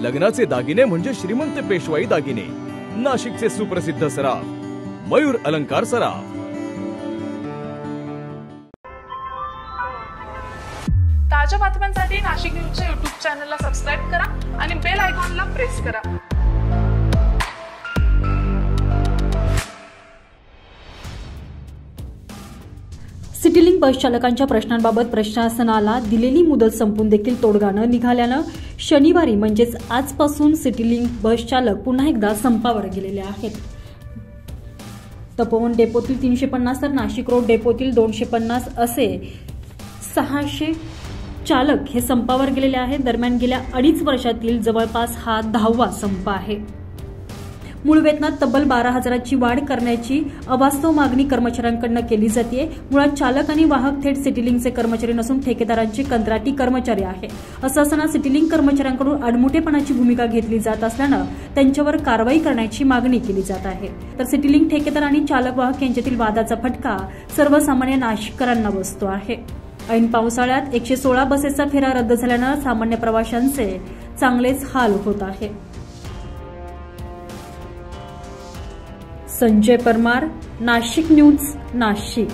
लग्नाचे दागिने म्हणजे श्रीमंत पेशवाई दागिने, नाशिकचे सुप्रसिद्ध सराफ मयूर अलंकार सराफ। ताज्या बातम्यांसाठी नाशिक न्यूजच्या YouTube चॅनलला सबस्क्राइब करा आणि बेल आयकॉनला प्रेस करा। सिटीलिंक बस चालकांच्या प्रश्नांबाबत प्रशासनाला दिलेली मुदत संपून देखील तोडगा न निघाल्यानं शनिवारी म्हणजेच आजपासून सिटीलिंक बस चालक पुन्हा एकदा संपावर गेलेले आहेत। तपोवन डेपोतील 350 तर नाशिक रोड डेपोतील 250 असे 600 चालक हे संपावर गेलेले आहेत। दरम्यान गेल्या 2.5 वर्षातील जवळपास हा 10वा संप आहे। मूळ वेतनात तब्बल 12,000ची वाढ करण्याची अवास्तव मागणी कर्मचाऱ्यांकडून केली जाते। मुळात चालक आणि वाहक थेट सिटीलिंकचे कर्मचारी नसून ठेकेदारांचे कंत्राटी कर्मचारी आहे। असं असताना सिटीलिंक कर्मचाऱ्यांकडून आडमुठेपणाची भूमिका घेतली जात असल्यानं त्यांच्यावर कारवाई करण्याची मागणी केली जात आहे। तर सिटीलिंक ठेकेदार आणि चालक वाहक यांच्यातील वादाचा फटका सर्वसामान्य नाशिककरांना बसतो आहे। ऐन पावसाळ्यात 116 बसेसचा फेरा रद्द झाल्यानं सामान्य प्रवाशांचे चांगलेच हाल होत आहे। संजय परमार, नाशिक न्यूज, नाशिक।